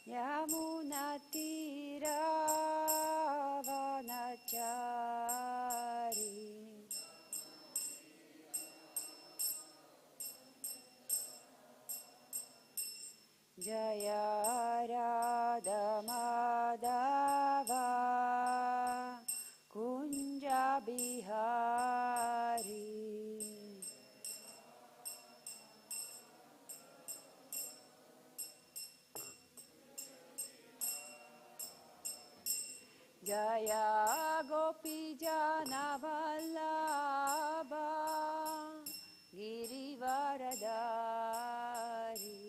yamunatiravanachari jaya radha madhava kunja bihari jaya gopijana vallabha girivaradari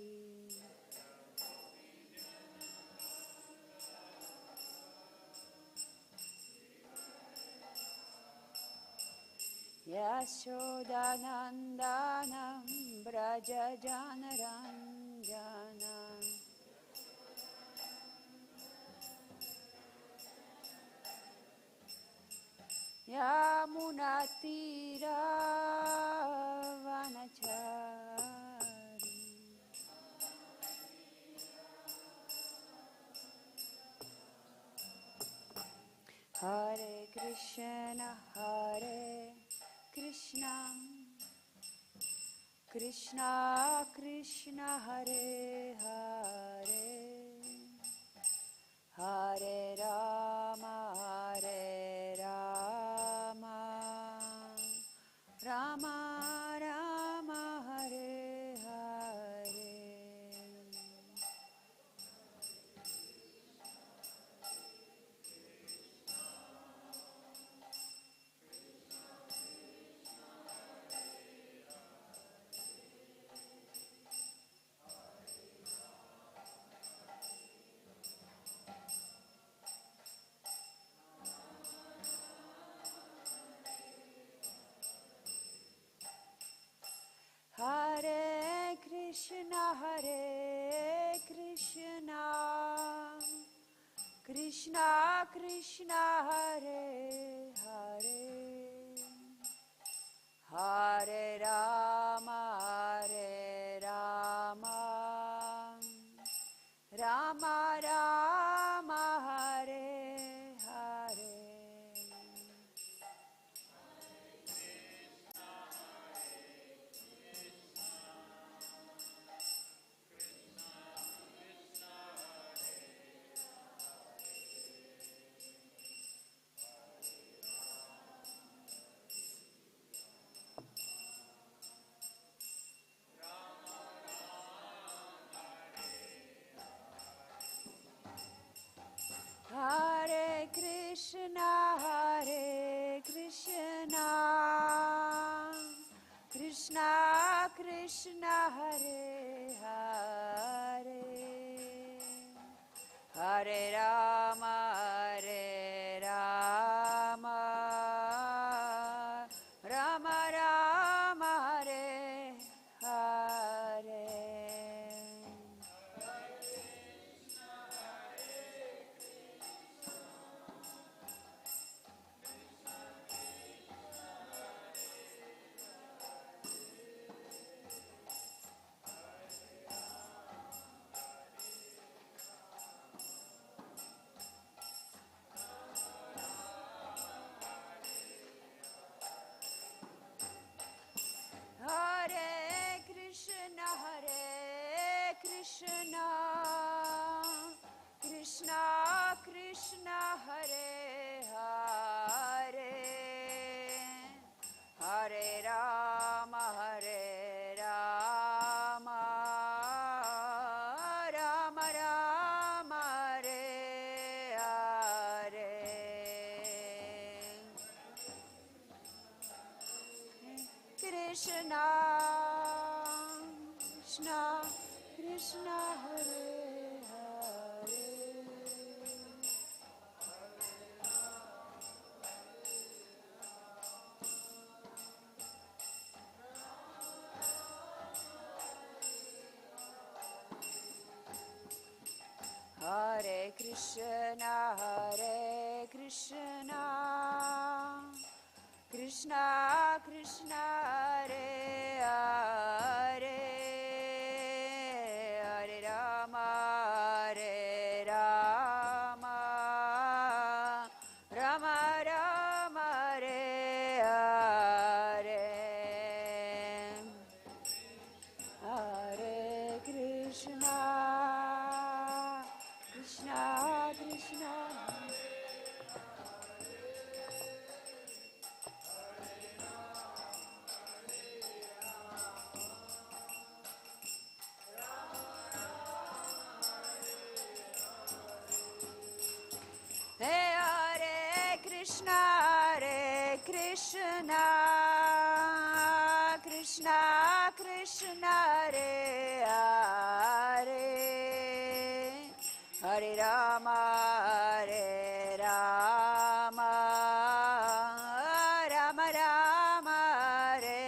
Yashodanandanam brajajanaranjanam yamunatiravanachari Hare Krishna Krishna Krishna Hare Hare Hare Rama Rama Rama Hare Hare Hare Krishna Krishna Krishna Hare Hare Hare Rama Rama Rama Hare Hare Hare Krishna Krishna Krishna Hare Hare Hare Rama Rama Rama Hare Hare Hare Krishna Krishna Krishna Hare Hare Hare Rama Rama Rama Hare Hare Krishna Krishna Hare Hare Hare Krishna Krishna Krishna Hare Hare Hare Rama Krishna Hare Hare Hare Rama Hare Rama Rama Rama Hare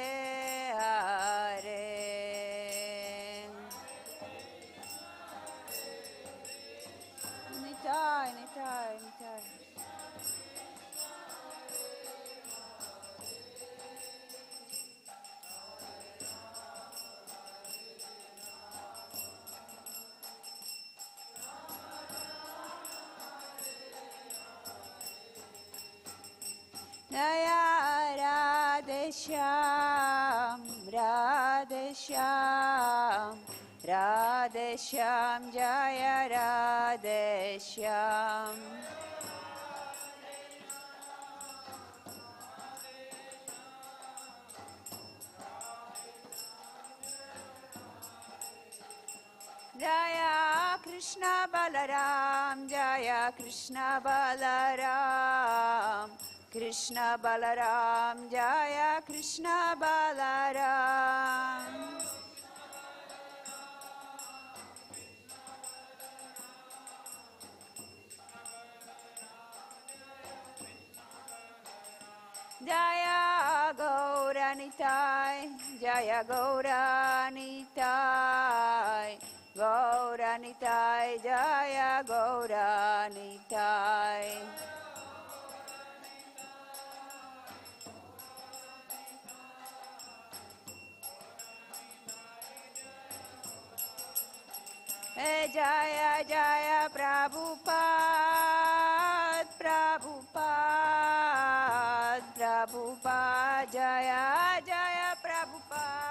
Hare Nitai, Nitai, Nitai. Jaya Radhe Shyam, Radhe Shyam, Radhe Shyam, Jaya Radhe Shyam. Jaya Krishna Balaram, Jaya Krishna Balaram, Krishna Balaram, Jaya Krishna Balaram. Jaya Gauranitai, Jaya Gauranitai, Gauranitai, Jaya Gauranitai. Jaya Jaya Prabhupada, Prabhupada, Prabhupada, Jaya Jaya Prabhupada.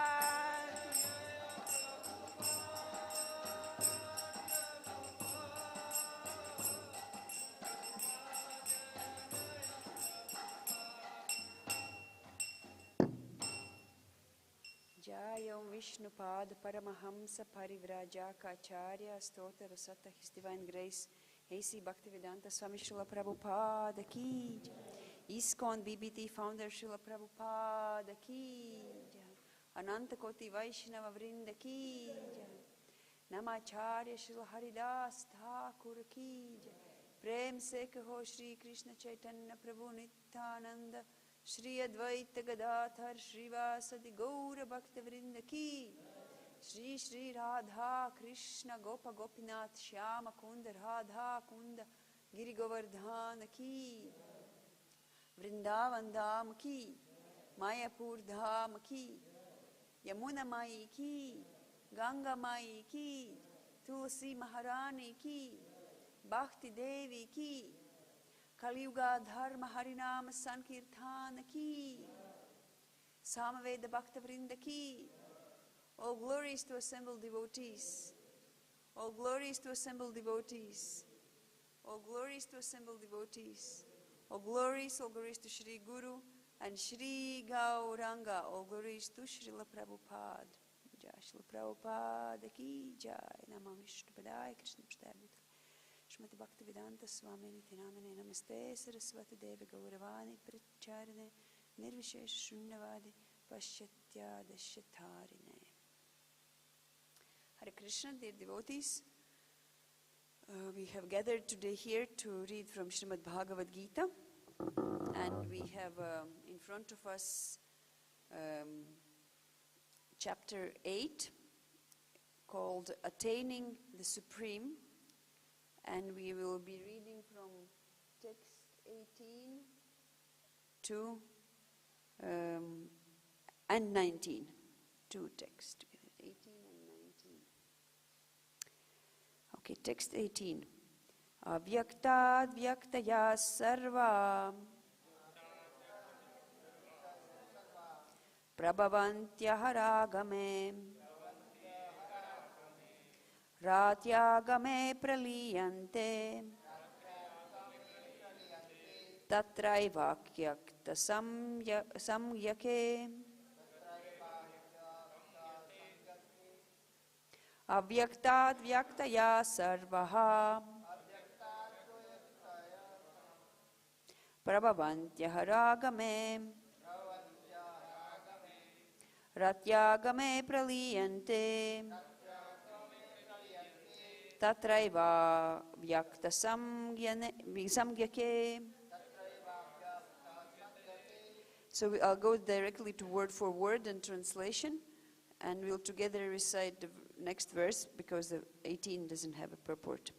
Jaya Vishnupada Paramahamsa Parivrajaka Acharya Stotra Rasata His Divine Grace A.C. Bhaktivedanta Swami Srila Prabhupada Ki ISKCON BBT Founder Srila Prabhupada Ki Ananta Koti Vaishnava Vrinda Ki Namacharya Srila Haridas Thakur Ki Prem Se Kaho Shri Krishna Chaitanya Prabhu Nityananda Shri Advaita Gadadhar Srivasadi Gaura Bhakta Vrinda Ki Shri Shri Radha Krishna Gopa Gopinath Shyama Kunda Radha Kunda Giri Govardhana Ki Vrindavan Dham Ki Mayapur Dham Ki Yamuna Mai Ki Ganga Mai Ki Tulsi Maharani Ki Bhakti Devi Ki Kaliyuga Dharma Harinama Sankirtana Ki Samaveda Bhakta Vrinda Ki. All glories to assembled devotees. All glories to assembled devotees. All glories to assembled devotees. All glories to Shri Guru and Shri Gauranga. All glories to Srila Prabhupada. Jai Srila Prabhupada Ki Jai. Namah Vishnu Padaya Krishna Prasthaya Shrimati Bhaktivedanta Swami Nityanamane Namaste Saraswati Devi Gauravani Pracharine Nirvishesha Shunyavadi Pashyatya Dashyatharine. Hare Krishna, dear devotees, we have gathered today here to read from Srimad Bhagavad Gita, and we have in front of us chapter 8 called Attaining the Supreme. And we will be reading from text 18 to and 19. Two texts together, 18 and 19. Okay, text 18. Avyaktād vyaktayaḥ sarvāḥ prabhavanty ahar-āgame rātri-āgame pralīyante tatraivāvyakta-saṁjñake avyaktād vyaktayaḥ sarvāḥ prabhavanty ahar-āgame rātri-āgame pralīyante tatraivāvyakta-saṁjñake. So I'll go directly to word for word and translation, and we'll together recite the next verse because the 18 doesn't have a purport.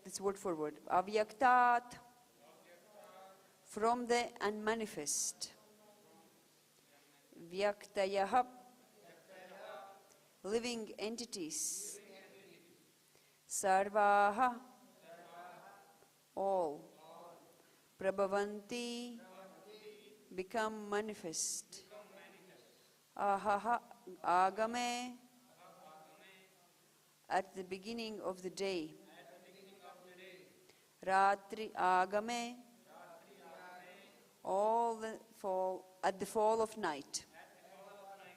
It's word for word. Avyaktād, from the unmanifest. Vyaktayaḥ, living entities. Sarvāḥ, all. Prabhavanty, become manifest. Ahar-āgame, at the beginning of the day. Rātri-āgame, at the fall of night.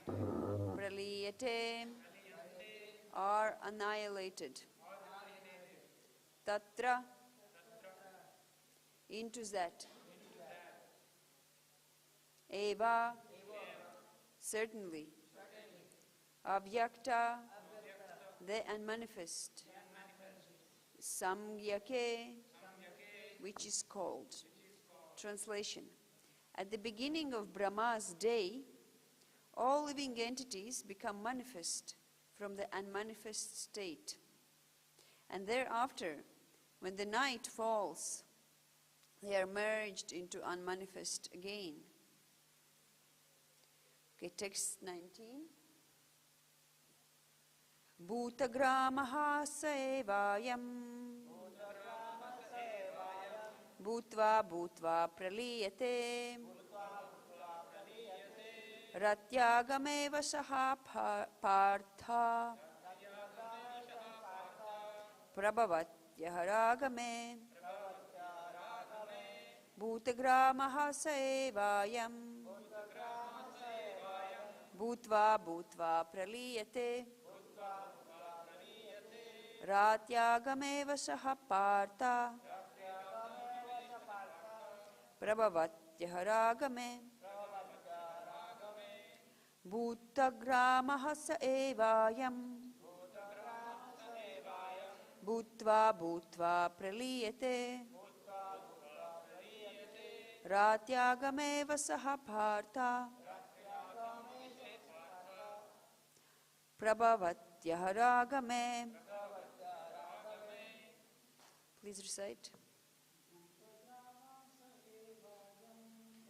Pralīyante, are annihilated. Tatra, into that. Eva, certainly. Avyakta, the unmanifest. Saṁjñake, which is called. Translation. At the beginning of Brahma's day, all living entities become manifest from the unmanifest state. And thereafter, when the night falls, they are merged into unmanifest again. Okay, text 19. Bhutagramah sevayam bhutva bhutva pralīyante rātri-āgame vasaha partha prabhavanty ahar-āgame bhutagramah sevayam bhutva bhutva pralīyante rātri-āgame vasaha partha prabhavanty ahar-āgame bhutagramah sevayam bhutva bhutva pralīyante rātri-āgame vasaha partha prabhavanty ahar-āgame. Please recite.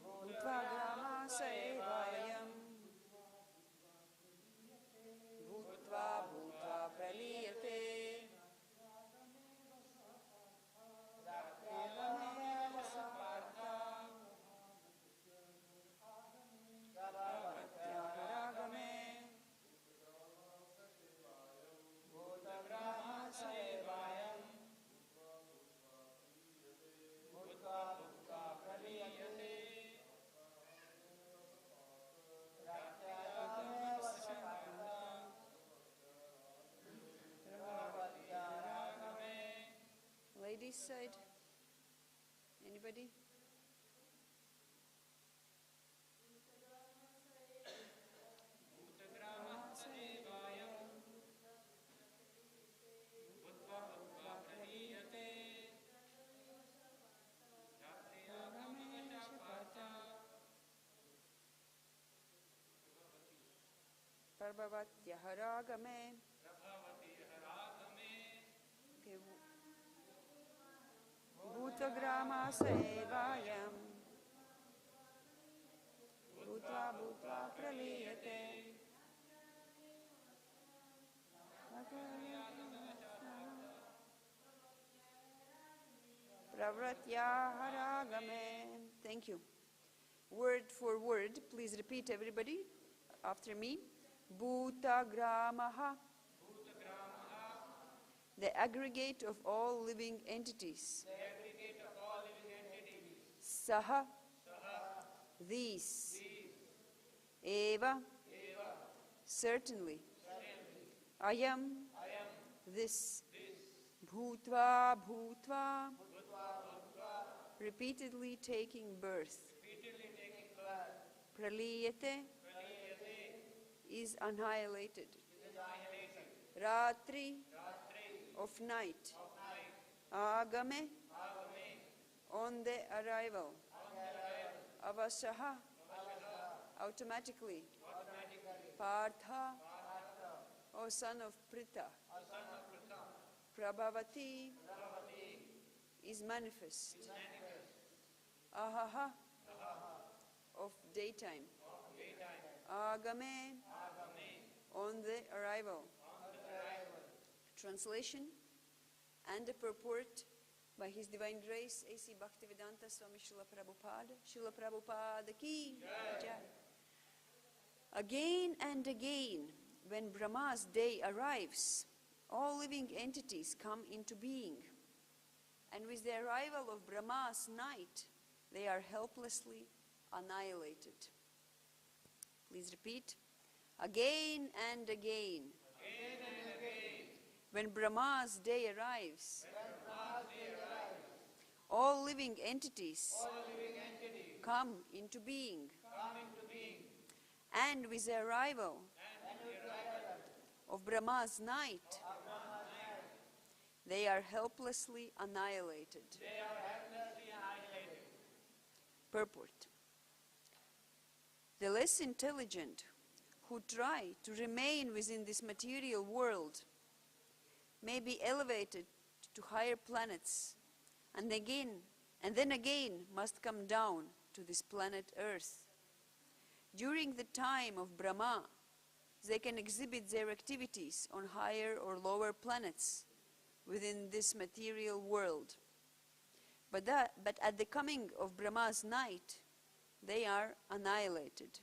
Bhutva sevayam bhutva bhutva pralīyante rātri-āgame vasaha partha prabhavanty ahar-āgame bhutagramah sevayam bhutva bhutva pralīyante rātri-āgame vasaha partha prabhavanty ahar-āgame. Ladies' side, anybody? Prabhavanty ahar-āgame. Bhutagramah sevayam bhutva bhutva pralīyante prabhavanty ahar-āgame. Thank you. Word for word, please repeat everybody after me. Bhutagramah, the aggregate of all living entities. Saha, these. Eva, certainly. Ayam, this. Bhutva, bhutva, repeatedly taking birth. Pralīyante, is annihilated. Rātri, of night. Āgame, on the arrival. Avasyaḥ, automatically. Partha, O son of Pritha. Prabhavanty, is manifest. Ahaḥ, of daytime. Āgame, on the arrival. Translation and a purport by His Divine Grace, A.C. Bhaktivedanta Swami Srila Prabhupada. Srila Prabhupada ki jai. Again and again, when Brahma's day arrives, all living entities come into being. And with the arrival of Brahma's night, they are helplessly annihilated. Please repeat. Again and again. When Brahma's day arrives, all living entities come into being. And with the arrival of Brahma's night, they are helplessly annihilated. Purport. The less intelligent who try to remain within this material world may be elevated to higher planets, and then again must come down to this planet Earth. During the time of Brahma, they can exhibit their activities on higher or lower planets within this material world. But at the coming of Brahma's night, they are annihilated.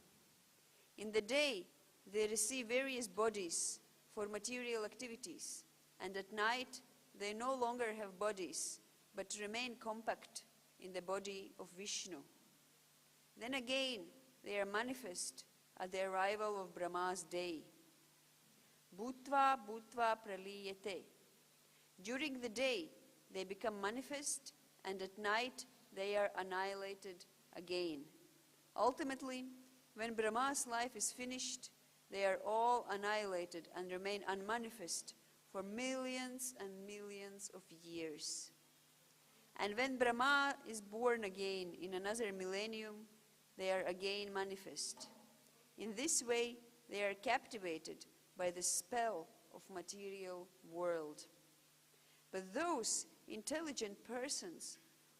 In the day, they receive various bodies for material activities, and at night, they no longer have bodies, but remain compact in the body of Vishnu. Then again, they are manifest at the arrival of Brahma's day. Bhutva pralīyante. During the day, they become manifest, and at night, they are annihilated again. Ultimately, when Brahma's life is finished, they are all annihilated and remain unmanifest for millions and millions of years. And when Brahma is born again in another millennium, they are again manifest. In this way, they are captivated by the spell of material world. But those intelligent persons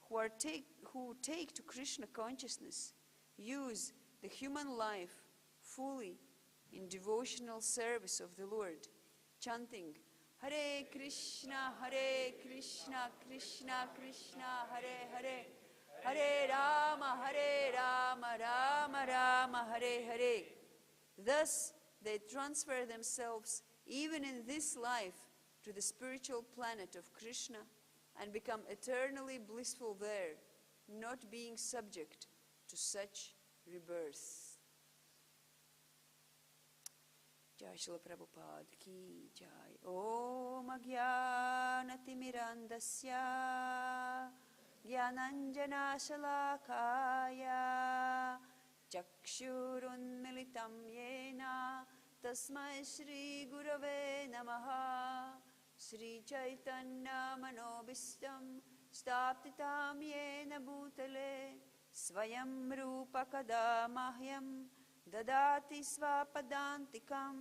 who take to Krishna consciousness use the human life fully in devotional service of the Lord, chanting Hare Krishna, Krishna Krishna, Hare Hare, Hare Rama, Rama Rama, Hare Hare. Thus, they transfer themselves even in this life to the spiritual planet of Krishna and become eternally blissful there, not being subject to such rebirth. Jai Srila Prabhupada ki jai. Om Ajnanatirmirandasya Jnananjana Shalakaya Chakshurunmilitam Yena Tasmai Shri Gurave Namaha Shri Chaitanya Manobhistam Staptitam Yena Bhutale Svayam Rupa Kada Mahyam Dadati Svapadantikam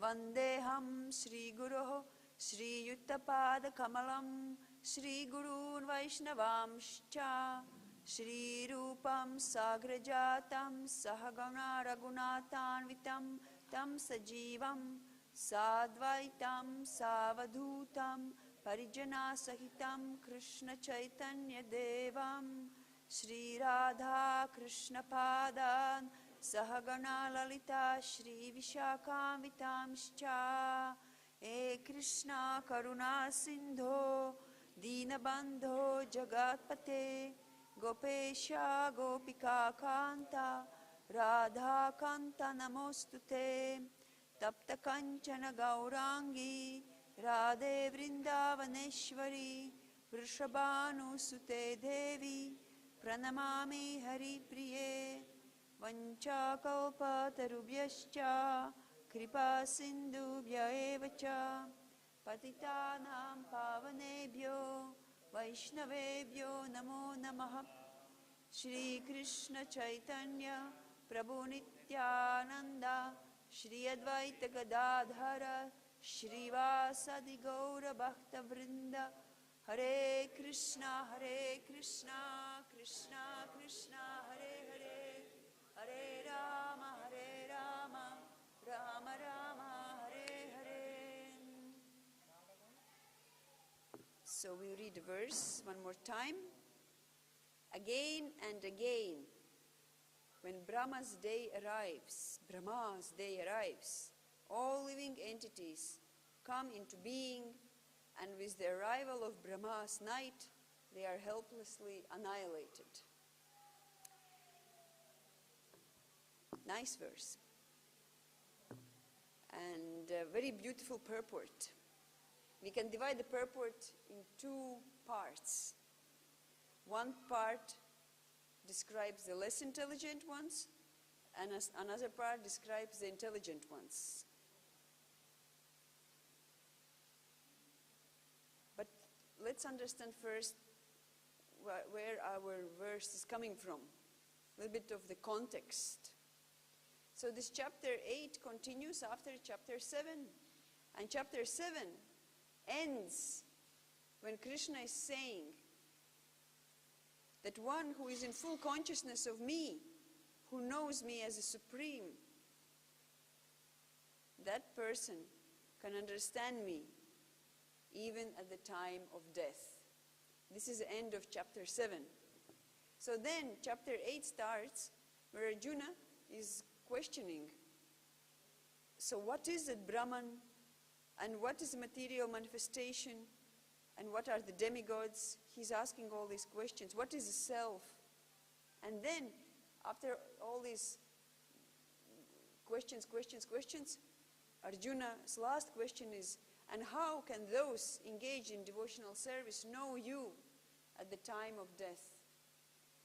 Vandeham Shri Guroho Shri Yuttapada Kamalam Shri Gurun Vaishnavamscha Shri Rupam Sagrajatam Sahagana Raghunathanvitam Tam Sajivam Sadvaitam Savadhutam Parijana Sahitam Krishna Chaitanya Devam Shri Radha Krishna Padan Sahagana Lalita Shri Vishakhamvitamscha E Krishna Karuna Sindho Dinabandho Jagatpate Gopesha Gopika Kanta Radha Kanta Namostute Tapta Kanchana Gaurangi Radhe Vrindavaneshwari Vrishabhanu Sute Devi Pranamami Hari Priye vanchakalpatarubhyascha kripa sindhubhya eva cha patitanam pavanebhyo vaishnavebhyo namo namaha. Shri Krishna Chaitanya Prabhu Nityananda Shri Advaita Gadadhara Shri Vasadi Gaura Bhakta Vrinda Hare Krishna Krishna Krishna Hare Hare Hare Rama Rama Rama Hare Hare. So we read the verse one more time. Again and again, when Brahma's day arrives, all living entities come into being, and with the arrival of Brahma's night, they are helplessly annihilated. Nice verse. And a very beautiful purport. We can divide the purport in two parts. One part describes the less intelligent ones, and another part describes the intelligent ones. But let's understand first where our verse is coming from, a little bit of the context. So this chapter 8 continues after chapter 7, and chapter 7 ends when Krishna is saying that one who is in full consciousness of me, who knows me as a supreme, that person can understand me even at the time of death. This is the end of chapter 7. So then chapter 8 starts where Arjuna is questioning. So what is it Brahman, and what is the material manifestation, and what are the demigods? He's asking all these questions. What is the self? And then, after all these questions, Arjuna's last question is, and how can those engaged in devotional service know you at the time of death?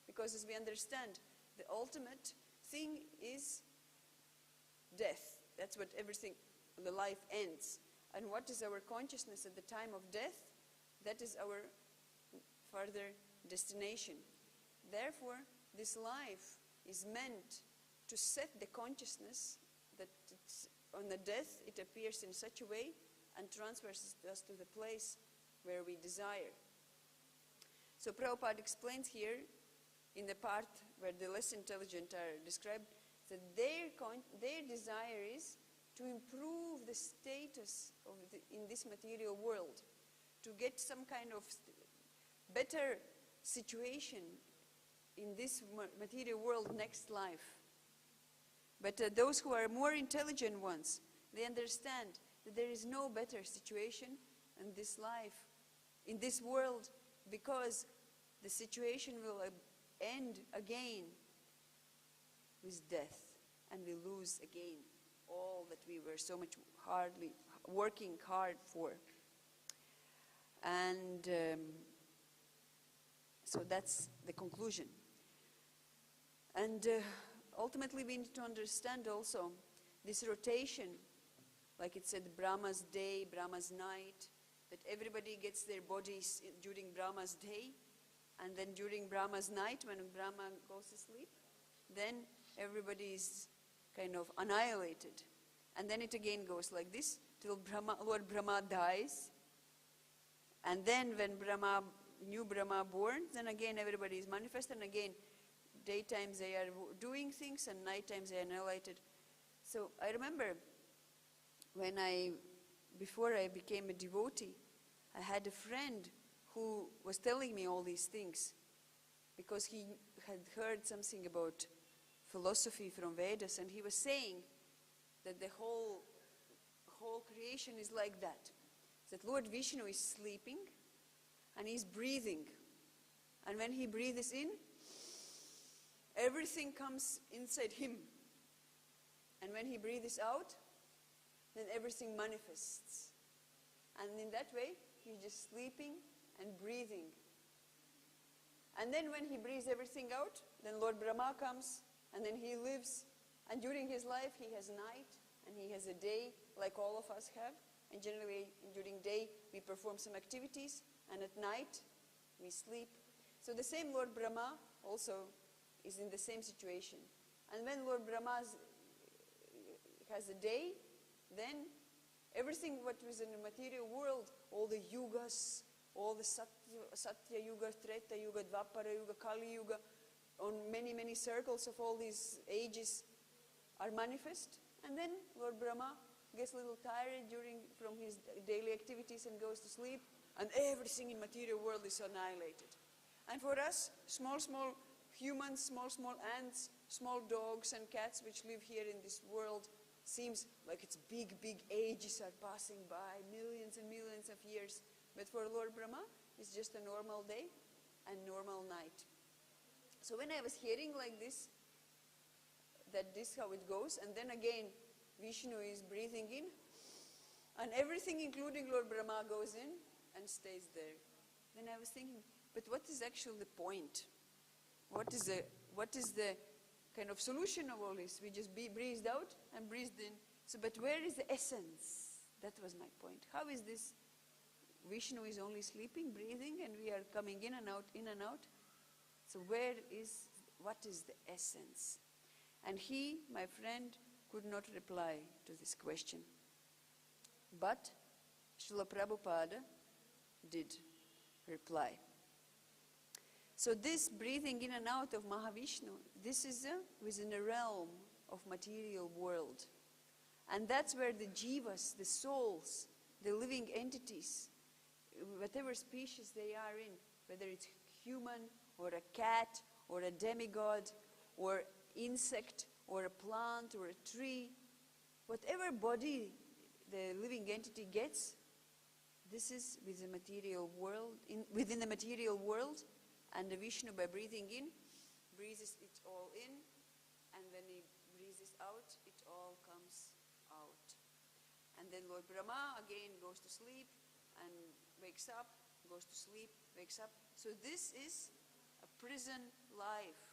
Because as we understand, the ultimate thing is death. That's what everything, the life ends. And what is our consciousness at the time of death? That is our further destination. Therefore, this life is meant to set the consciousness that on the death it appears in such a way and transfers us to the place where we desire. So Prabhupada explains here in the part where the less intelligent are described that their desire is to improve the status of in this material world, to get some kind of better situation in this material world next life. But those who are more intelligent ones, they understand that there is no better situation in this life, in this world, because the situation will end again with death, and we lose again all that we were so much working hard for. And so that's the conclusion. And ultimately we need to understand also this rotation, like it said, Brahma's day, Brahma's night, that everybody gets their bodies during Brahma's day, and then during Brahma's night, when Brahma goes to sleep, then everybody is kind of annihilated. And then it again goes like this till Lord Brahmā dies. And then when new Brahmā born, then again everybody is manifest, and again daytimes they are doing things and nighttimes they are annihilated. So I remember when before I became a devotee, I had a friend who was telling me all these things because he had heard something about philosophy from Vedas, and he was saying that the whole creation is like that. That Lord Vishnu is sleeping and he's breathing. And when he breathes in, everything comes inside him. And when he breathes out, then everything manifests. And in that way, he's just sleeping and breathing. And then when he breathes everything out, then Lord Brahma comes and then he lives, and during his life he has night and he has a day like all of us have, and generally during day we perform some activities, and at night we sleep. So the same Lord Brahma also is in the same situation. And when Lord Brahma has a day, then everything what was in the material world, all the yugas, all the Satya Yuga, Treta Yuga, Dvapara Yuga, Kali Yuga, on many, many circles of all these ages are manifest. And then Lord Brahma gets a little tired from his daily activities and goes to sleep, and everything in material world is annihilated. And for us, small, small humans, small, small ants, small dogs and cats which live here in this world, seems like it's big, big ages are passing by, millions and millions of years. But for Lord Brahma, it's just a normal day and normal night. So when I was hearing like this, that this how it goes, and then again Vishnu is breathing in, and everything including Lord Brahma goes in and stays there. Then I was thinking, but what is actually the point? What is the kind of solution of all this? We just breathed out and breathed in. So, but where is the essence? That was my point. How is this? Vishnu is only sleeping, breathing, and we are coming in and out, in and out. So what is the essence? And he, my friend, could not reply to this question. But Srila Prabhupada did reply. So this breathing in and out of Mahavishnu, this is within a realm of material world. And that's where the jivas, the souls, the living entities, whatever species they are in, whether it's human or a cat or a demigod or insect or a plant or a tree, whatever body the living entity gets, this is within the material world, and the Vishnu, by breathing in, breathes it all in, and when he breathes out, it all comes out. And then Lord Brahma again goes to sleep and wakes up, goes to sleep, wakes up. So this is a prison life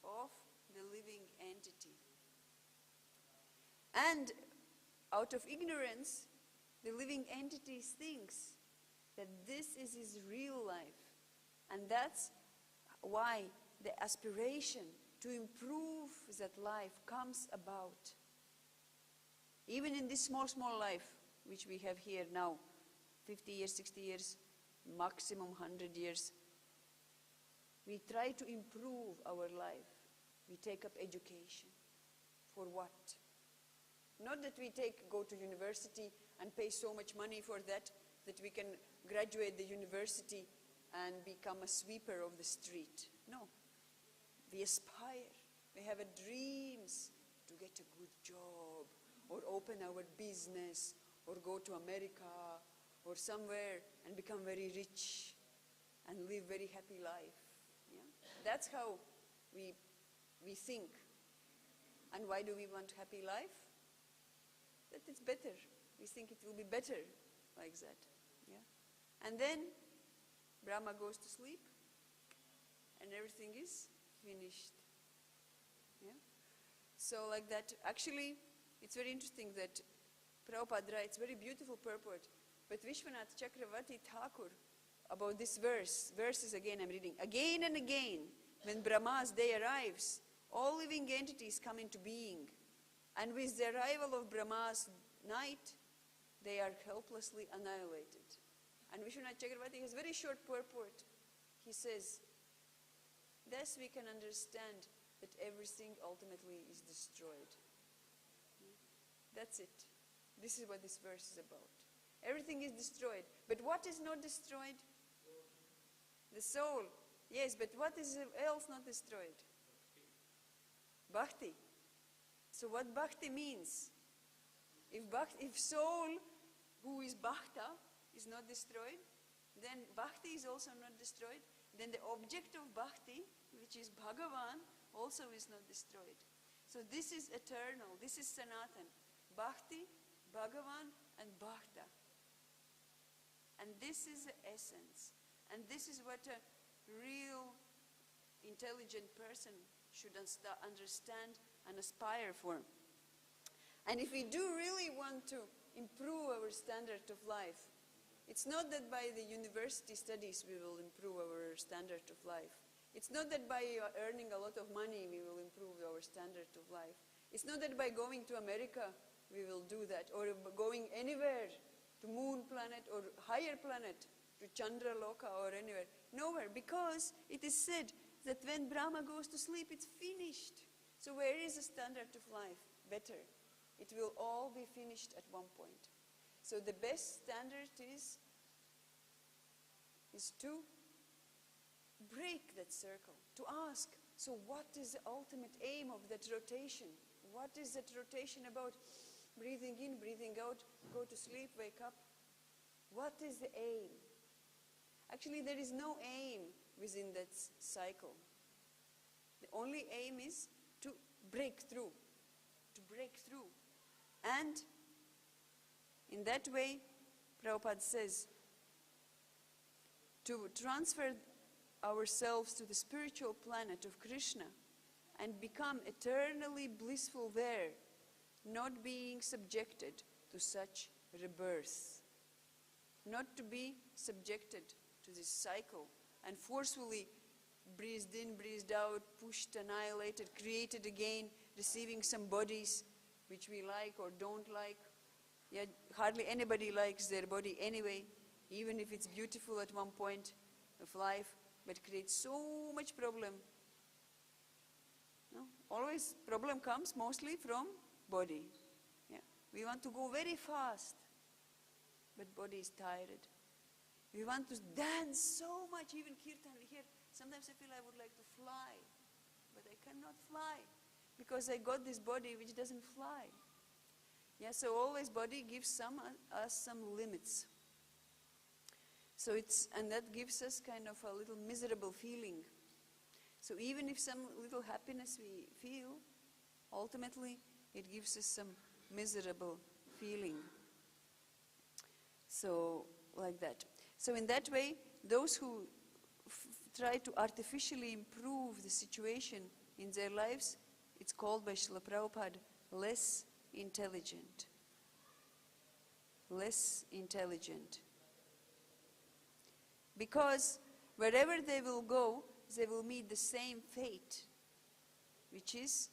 of the living entity. And out of ignorance, the living entity thinks that this is his real life. And that's why the aspiration to improve that life comes about. Even in this small, small life, which we have here now, 50 years, 60 years, maximum 100 years, we try to improve our life. We take up education. For what? Not that we go to university and pay so much money for that we can graduate the university and become a sweeper of the street. No. We aspire. We have dreams to get a good job, or open our business, or go to America, or somewhere and become very rich and live very happy life. Yeah? That's how we think. And why do we want happy life? That it's better. We think it will be better like that. Yeah? And then Brahma goes to sleep and everything is finished. Yeah? So like that, actually, it's very interesting that Prabhupada writes very beautiful purport, but Vishwanath Chakravarti Thakur, about this verses again I'm reading, again and again, when Brahma's day arrives, all living entities come into being, and with the arrival of Brahma's night, they are helplessly annihilated. And Vishwanath Chakravarti has very short purport. He says, thus we can understand that everything ultimately is destroyed. That's it. This is what this verse is about. Everything is destroyed. But what is not destroyed? The soul. Yes, but what is else not destroyed? Bhakti. So what bhakti means? If soul, who is bhakta, is not destroyed, then bhakti is also not destroyed. Then the object of bhakti, which is Bhagavan, also is not destroyed. So this is eternal. This is Sanatan. Bhakti, Bhagavan, and Bhakta. And this is the essence. And this is what a real intelligent person should understand and aspire for. And if we do really want to improve our standard of life, it's not that by the university studies we will improve our standard of life. It's not that by earning a lot of money we will improve our standard of life. It's not that by going to America we will do that, or going anywhere to moon planet or higher planet, to Chandra Loka or anywhere. Nowhere, because it is said that when Brahma goes to sleep, it's finished. So where is the standard of life? Better. It will all be finished at one point. So the best standard is to break that circle, to ask, so what is the ultimate aim of that rotation? What is that rotation about? Breathing in, breathing out, go to sleep, wake up. What is the aim? Actually, there is no aim within that cycle. The only aim is to break through, And in that way, Prabhupada says, to transfer ourselves to the spiritual planet of Krishna and become eternally blissful there, not being subjected to such rebirth. Not to be subjected to this cycle and forcefully breathed in, breathed out, pushed, annihilated, created again, receiving some bodies which we like or don't like. Yet hardly anybody likes their body anyway, even if it's beautiful at one point of life, but creates so much problem. No? Always problem comes mostly from body. Yeah. We want to go very fast, but body is tired. We want to dance so much, even kirtan here. Sometimes I feel I would like to fly, but I cannot fly because I got this body which doesn't fly. Yeah, so always body gives us some limits. So and that gives us kind of a little miserable feeling. So even if some little happiness we feel, ultimately it gives us some miserable feeling. So like that. So in that way, those who try to artificially improve the situation in their lives, it's called by Srila Prabhupada less intelligent. Less intelligent. Because wherever they will go, they will meet the same fate, which is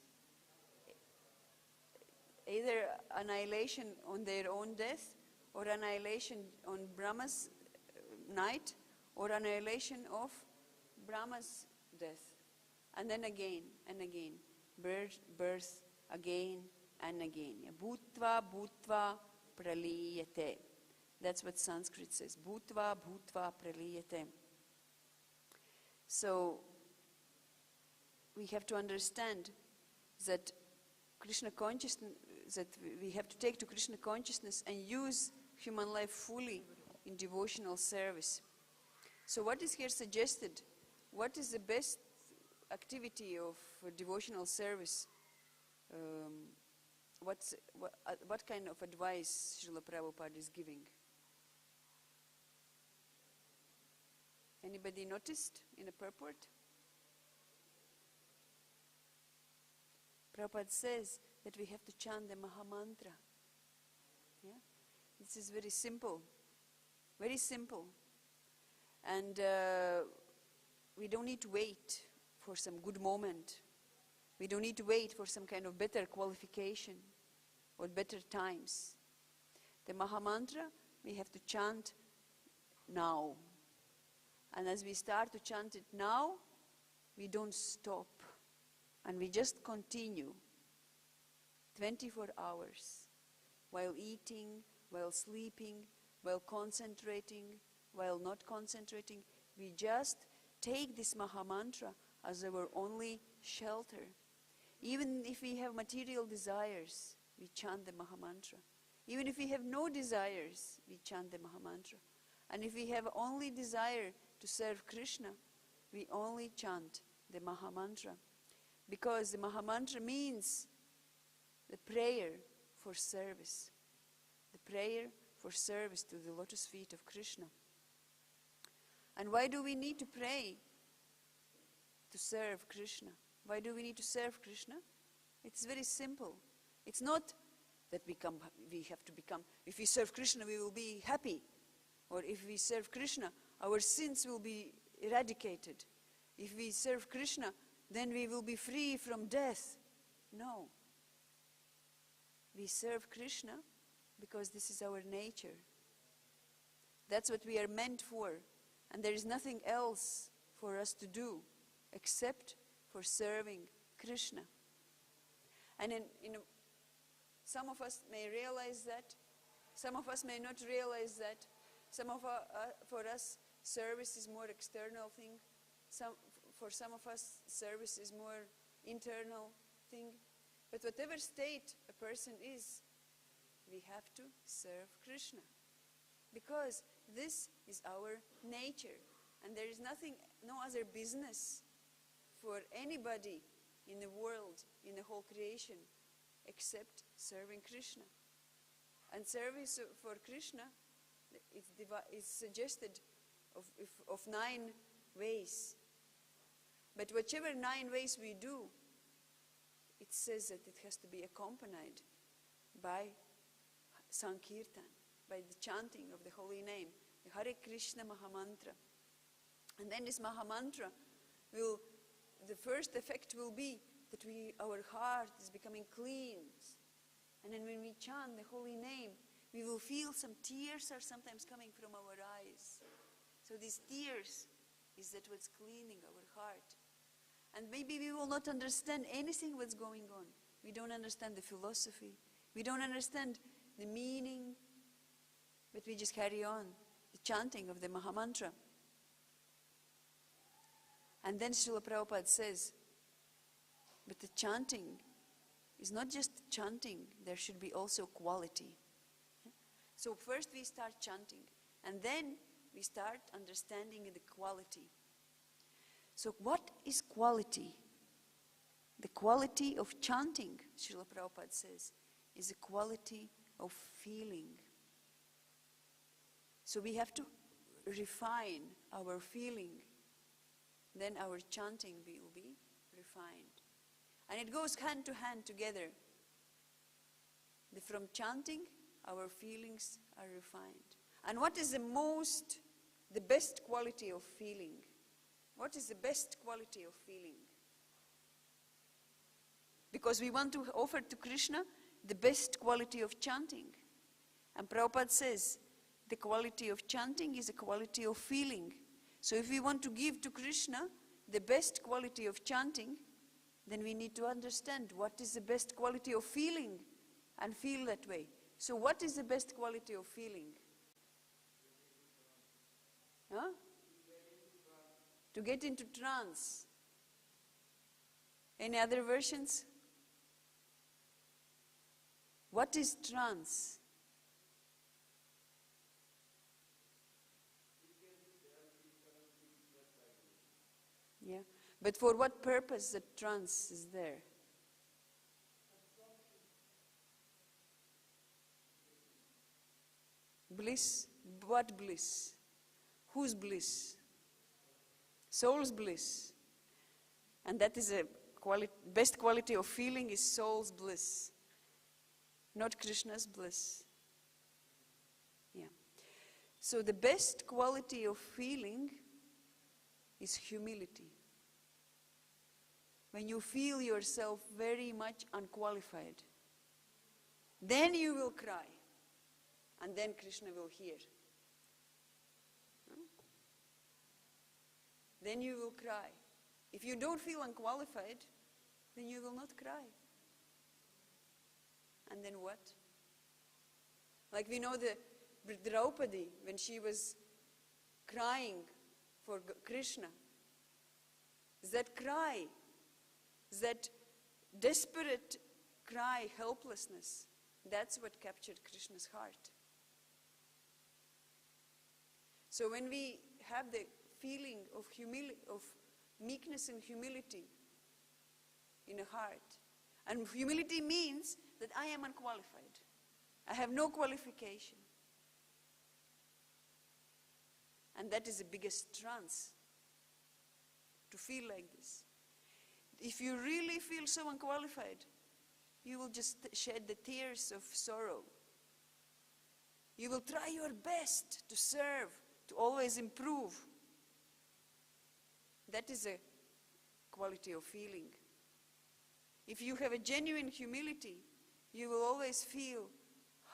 either annihilation on their own death, or annihilation on Brahma's night, or annihilation of Brahma's death. And then again and again. Birth again and again. Bhutva bhutva pralīyante. That's what Sanskrit says. Bhutva bhutva pralīyante. So we have to understand that Krishna consciousness, that we have to take to Krishna consciousness and use human life fully in devotional service. So what is here suggested? What is the best activity of devotional service? What kind of advice Srila Prabhupada is giving? Anybody noticed in a purport? Prabhupada says that we have to chant the Mahamantra. Yeah? This is very simple. Very simple. And we don't need to wait for some good moment. We don't need to wait for some kind of better qualification or better times. The Mahamantra we have to chant now. And as we start to chant it now, we don't stop. And we just continue 24 hours while eating, while sleeping, while concentrating, while not concentrating. We just take this Mahamantra as our only shelter. Even if we have material desires, we chant the Mahamantra. Even if we have no desires, we chant the Mahamantra. And if we have only desire to serve Krishna, we only chant the Mahamantra. Because the Mahamantra means the prayer for service. The prayer for service to the lotus feet of Krishna. And why do we need to pray to serve Krishna? Why do we need to serve Krishna? It's very simple. It's not that we have to become, if we serve Krishna, we will be happy. Or if we serve Krishna, our sins will be eradicated. If we serve Krishna, then we will be free from death. No. We serve Krishna because this is our nature. That's what we are meant for. And there is nothing else for us to do except for serving Krishna. And some of us may realize that, some of us may not realize that. For us, service is more external thing. For some of us, service is more internal thing. But whatever state a person is, we have to serve Krishna. Because this is our nature. And there is no other business for anybody in the world, in the whole creation, except serving Krishna. And service for Krishna is suggested of 9 ways. But whichever 9 ways we do, it says that it has to be accompanied by Sankirtan, by the chanting of the holy name, the Hare Krishna Mahamantra. And then this Mahamantra the first effect will be that our heart is becoming clean. And then when we chant the holy name, we will feel some tears are sometimes coming from our eyes. So these tears is that what's cleaning our heart. And maybe we will not understand anything what's going on. We don't understand the philosophy. We don't understand the meaning. But we just carry on the chanting of the Mahamantra. And then Srila Prabhupada says, but the chanting is not just chanting, there should be also quality. So first we start chanting, and then we start understanding the quality. So what is quality? The quality of chanting, Srila Prabhupada says, is the quality of feeling. So we have to refine our feeling. Then our chanting will be refined. And it goes hand to hand together. From chanting, our feelings are refined. And what is the best quality of feeling? What is the best quality of feeling? Because we want to offer to Krishna the best quality of chanting. And Prabhupada says, the quality of chanting is a quality of feeling. So if we want to give to Krishna the best quality of chanting, then we need to understand what is the best quality of feeling and feel that way. So what is the best quality of feeling? Huh? To get into trance. Any other versions? What is trance? Yeah. But for what purpose the trance is there? Bliss? What bliss? Whose bliss? Soul's bliss. And that is best quality of feeling is soul's bliss, not Krishna's bliss. Yeah. So the best quality of feeling is humility. When you feel yourself very much unqualified, then you will cry, and then Krishna will hear. Then you will cry. If you don't feel unqualified, then you will not cry. And then what? Like we know the Draupadi, when she was crying for Krishna, that cry, that desperate cry, helplessness, that's what captured Krishna's heart. So when we have the feeling of meekness and humility in a heart, and humility means that I am unqualified. I have no qualification. And that is the biggest trance, to feel like this. If you really feel so unqualified, you will just shed the tears of sorrow. You will try your best to serve, to always improve. That is a quality of feeling. If you have a genuine humility, you will always feel,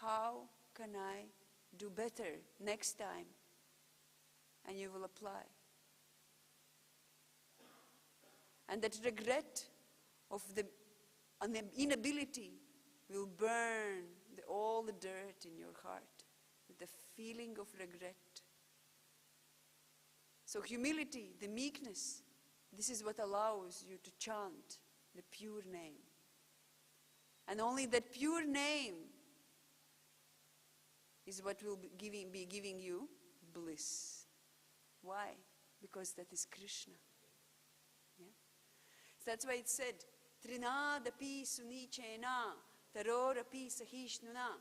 how can I do better next time? And you will apply. And that regret of the inability will burn all the dirt in your heart, with the feeling of regret. So humility, the meekness, this is what allows you to chant the pure name. And only that pure name is what will be giving you bliss. Why? Because that is Krishna. Yeah? So that's why it said, Trinadapi sunichena, tarorapi sahishnuna,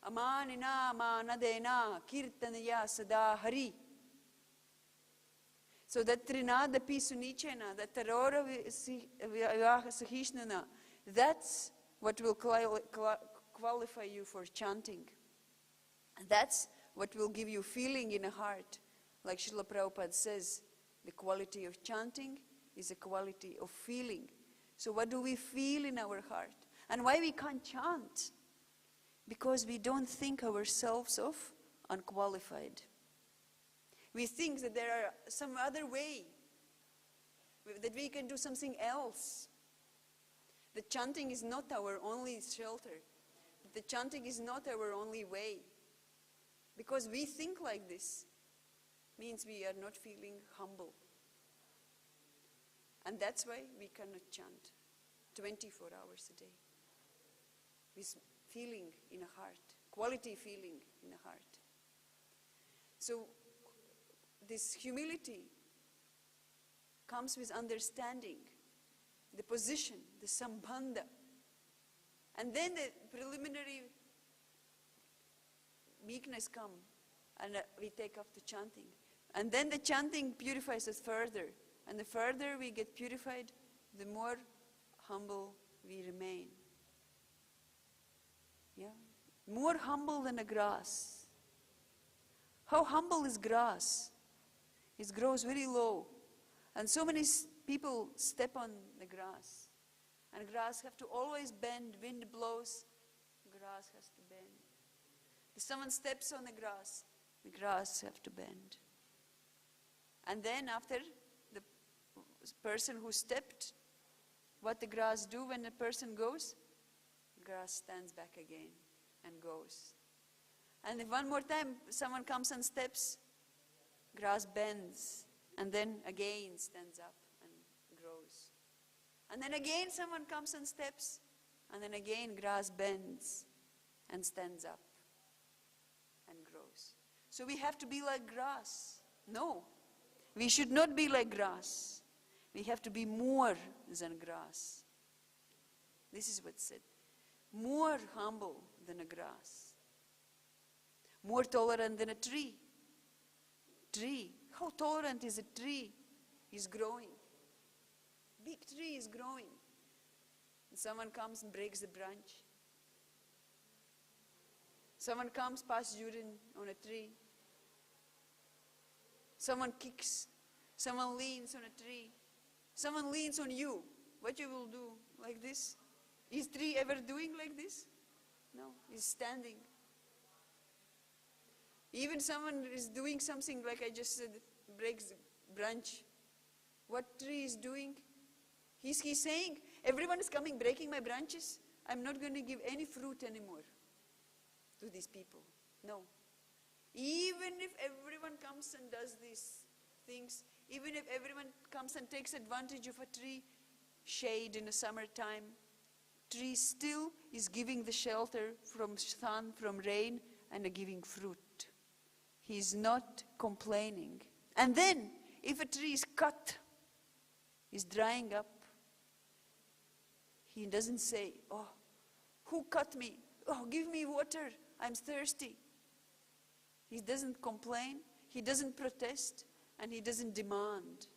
amanina manadena, kirtanaya sada hari. So that Trinadapi sunichena, that tarorapi sahishnuna, that's what will qualify you for chanting. That's what will give you feeling in a heart. Like Srila Prabhupada says, the quality of chanting is a quality of feeling. So what do we feel in our heart? And why we can't chant? Because we don't think ourselves of unqualified. We think that there are some other way, that we can do something else. The chanting is not our only shelter. The chanting is not our only way. Because we think like this means we are not feeling humble. And that's why we cannot chant 24 hours a day. With feeling in a heart, quality feeling in a heart. So this humility comes with understanding the position, the sambandha. And then the preliminary meekness come, and we take up the chanting. And then the chanting purifies us further. And the further we get purified, the more humble we remain. Yeah? More humble than a grass. How humble is grass? It grows very low. And so many people step on the grass. And grass have to always bend. Wind blows, grass has to bend. If someone steps on the grass have to bend. And then after the person who stepped, what the grass do when the person goes? Grass stands back again and goes. And if one more time someone comes and steps, grass bends and then again stands up and grows. And then again someone comes and steps, and then again grass bends and stands up and grows. So we have to be like grass. No, we should not be like grass. We have to be more than grass. This is what's said. More humble than a grass. More tolerant than a tree. Tree. How tolerant is a tree? Is growing. Big tree is growing. And someone comes and breaks the branch. Someone comes, passes urine on a tree. Someone kicks. Someone leans on a tree. Someone leans on you. What you will do? Like this? Is tree ever doing like this? No, he's standing. Even someone is doing something like I just said, breaks the branch. What tree is doing? He's saying, everyone is coming, breaking my branches. I'm not going to give any fruit anymore to these people. No. Even if everyone comes and does these things, even if everyone comes and takes advantage of a tree shade in the summertime, tree still is giving the shelter from sun, from rain, and giving fruit. He is not complaining. And then, if a tree is cut, is drying up, he doesn't say, oh, who cut me? Oh, give me water, I'm thirsty. He doesn't complain, he doesn't protest, and he doesn't demand.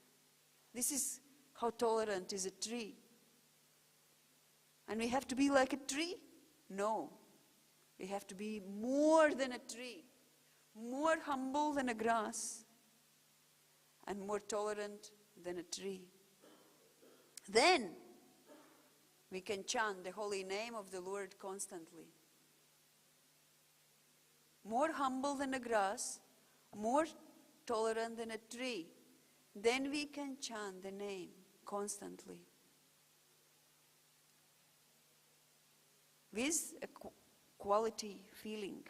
This is how tolerant is a tree. And we have to be like a tree? No. We have to be more than a tree, more humble than a grass, and more tolerant than a tree. Then we can chant the holy name of the Lord constantly. More humble than a grass, more tolerant than a tree. Then we can chant the name constantly. With a quality feeling.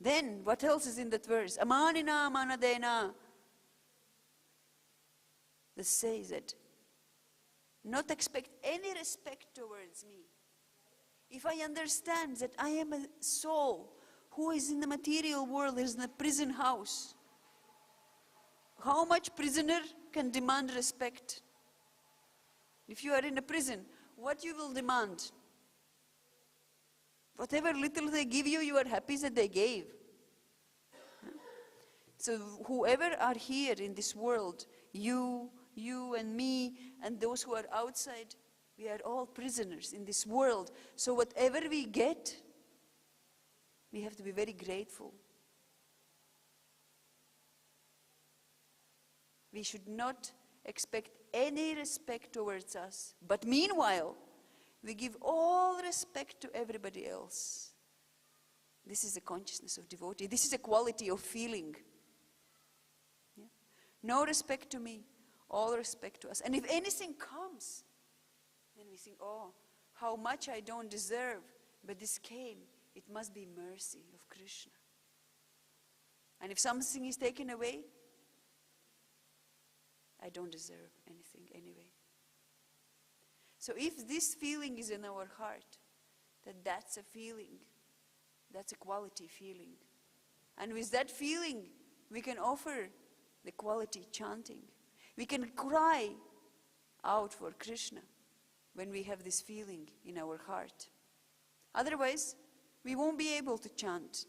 Then, what else is in that verse? Amanina manadena. That says that not expect any respect towards me. If I understand that I am a soul who is in the material world, is in a prison house, how much prisoner can demand respect? If you are in a prison, what you will demand? Whatever little they give you, you are happy that they gave. So whoever are here in this world, you and me, and those who are outside, we are all prisoners in this world. So whatever we get, we have to be very grateful. We should not expect any respect towards us. But meanwhile, we give all respect to everybody else. This is the consciousness of devotee. This is a quality of feeling. Yeah? No respect to me, all respect to us. And if anything comes, then we think, oh, how much I don't deserve, but this came. It must be mercy of Krishna. And if something is taken away, I don't deserve anything anyway. So if this feeling is in our heart, that's a feeling, that's a quality feeling. And with that feeling, we can offer the quality chanting. We can cry out for Krishna when we have this feeling in our heart. Otherwise, we won't be able to chant.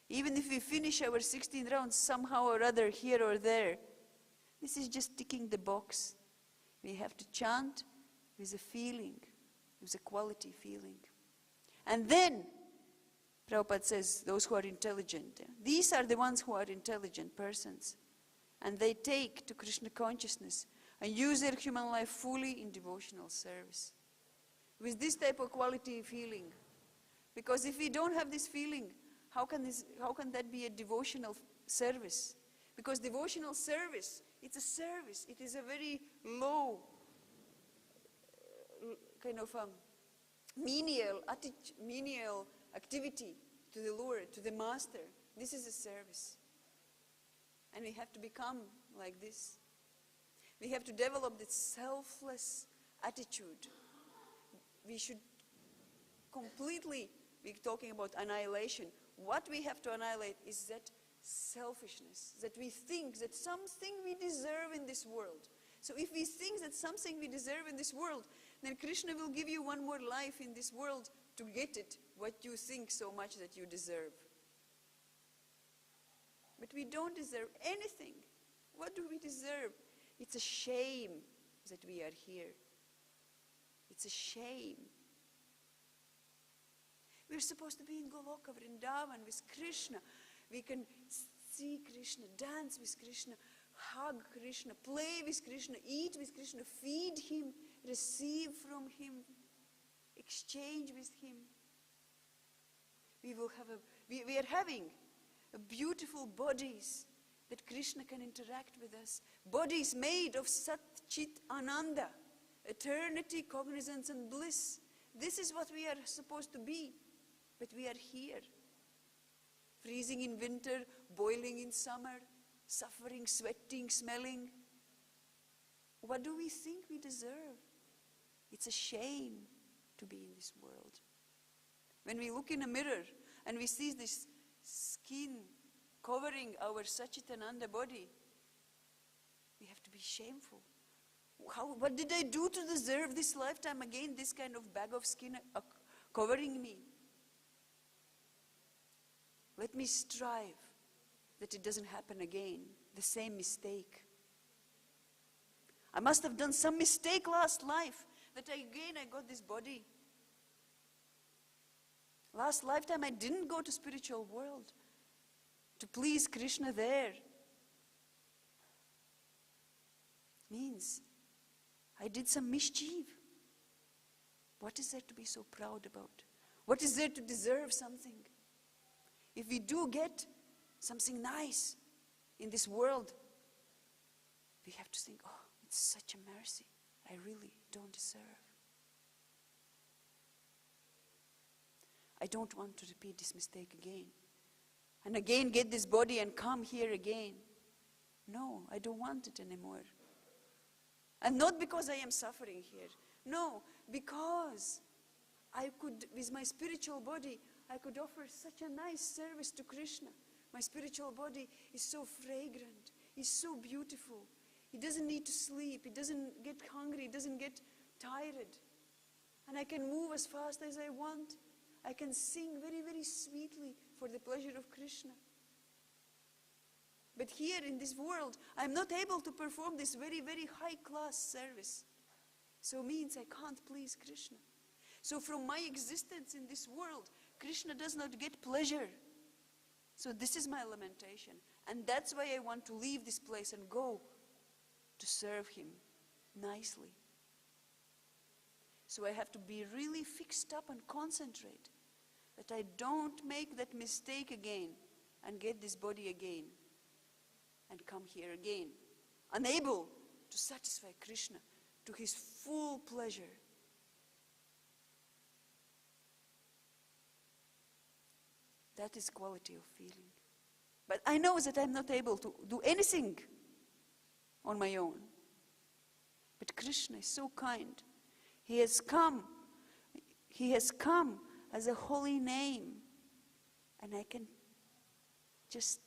Even if we finish our 16 rounds somehow or other here or there, this is just ticking the box. We have to chant with a feeling, with a quality feeling. And then, Prabhupada says, those who are intelligent, these are the ones who are intelligent persons. And they take to Krishna consciousness and use their human life fully in devotional service. With this type of quality feeling. Because if we don't have this feeling, how can that be a devotional service? Because devotional service, it's a service. It is a very low kind of menial activity to the Lord, to the Master. This is a service. And we have to become like this. We have to develop this selfless attitude. We should completely be talking about annihilation. What we have to annihilate is that selfishness, that we think that something we deserve in this world. So if we think that something we deserve in this world, then Krishna will give you one more life in this world to get it, what you think so much that you deserve. But we don't deserve anything. What do we deserve? It's a shame that we are here. It's a shame. We're supposed to be in Goloka, Vrindavan with Krishna. We can see Krishna, dance with Krishna, hug Krishna, play with Krishna, eat with Krishna, feed Him, receive from Him, exchange with Him. We are having beautiful bodies that Krishna can interact with us. Bodies made of Sat Chit Ananda, eternity, cognizance and bliss. This is what we are supposed to be, but we are here. Freezing in winter, boiling in summer, suffering, sweating, smelling. What do we think we deserve? It's a shame to be in this world. When we look in a mirror and we see this skin covering our Sachitananda body, we have to be shameful. What did I do to deserve this lifetime again, this kind of bag of skin covering me? Let me strive that it doesn't happen again, the same mistake. I must have done some mistake last life that again I got this body. Last lifetime I didn't go to spiritual world to please Krishna there. Means I did some mischief. What is there to be so proud about? What is there to deserve something? If we do get something nice in this world, we have to think, oh, it's such a mercy. I really don't deserve. I don't want to repeat this mistake again. And again get this body and come here again. No, I don't want it anymore. And not because I am suffering here. No, because I could, with my spiritual body, I could offer such a nice service to Krishna. My spiritual body is so fragrant, is so beautiful. He doesn't need to sleep, he doesn't get hungry, he doesn't get tired. And I can move as fast as I want. I can sing very, very sweetly for the pleasure of Krishna. But here in this world, I'm not able to perform this very, very high-class service. So means I can't please Krishna. So from my existence in this world, Krishna does not get pleasure. So this is my lamentation. And that's why I want to leave this place and go to serve him nicely. So I have to be really fixed up and concentrate that I don't make that mistake again and get this body again and come here again, unable to satisfy Krishna to his full pleasure. That is quality of feeling. But I know that I'm not able to do anything on my own. But Krishna is so kind. He has come as a holy name. And I can just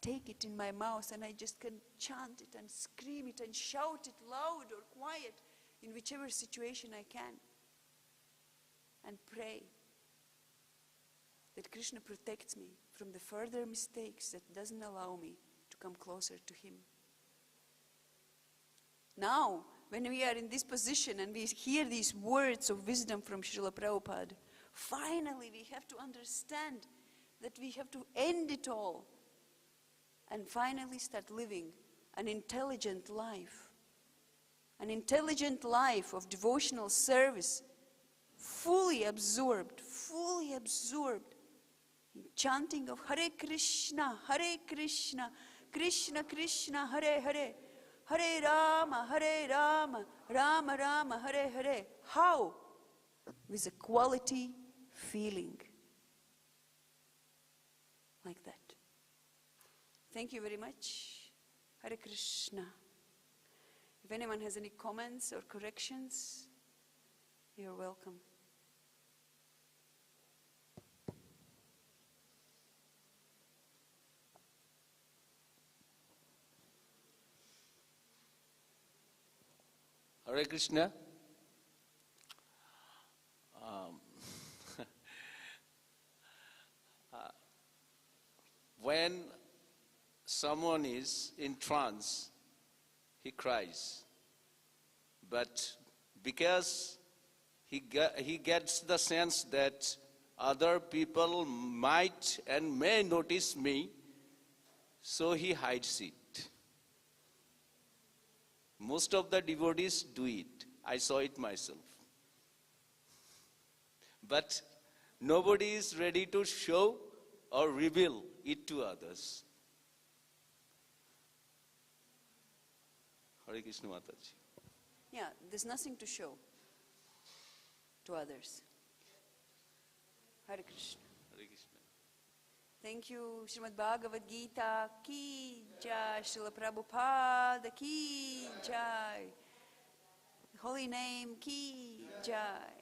take it in my mouth and I just can chant it and scream it and shout it loud or quiet in whichever situation I can. And pray that Krishna protects me from the further mistakes that doesn't allow me to come closer to him. Now, when we are in this position and we hear these words of wisdom from Srila Prabhupada, finally we have to understand that we have to end it all and finally start living an intelligent life. An intelligent life of devotional service, fully absorbed in chanting of Hare Krishna, Krishna Krishna, Hare Hare, Hare Rama, Rama Rama, Hare Hare. How? With a quality feeling. Like that. Thank you very much. Hare Krishna. If anyone has any comments or corrections, you're welcome. Hare Krishna. When someone is in trance, he cries. But because he gets the sense that other people might and may notice me, so he hides it. Most of the devotees do it. I saw it myself. But nobody is ready to show or reveal it to others. Hare Krishna Mataji. Yeah, there's nothing to show to others. Hare Krishna. Hare Krishna. Thank you, Srimad Bhagavad Gita ki jai, Srila Prabhupada ki jai, Holy Name ki jai.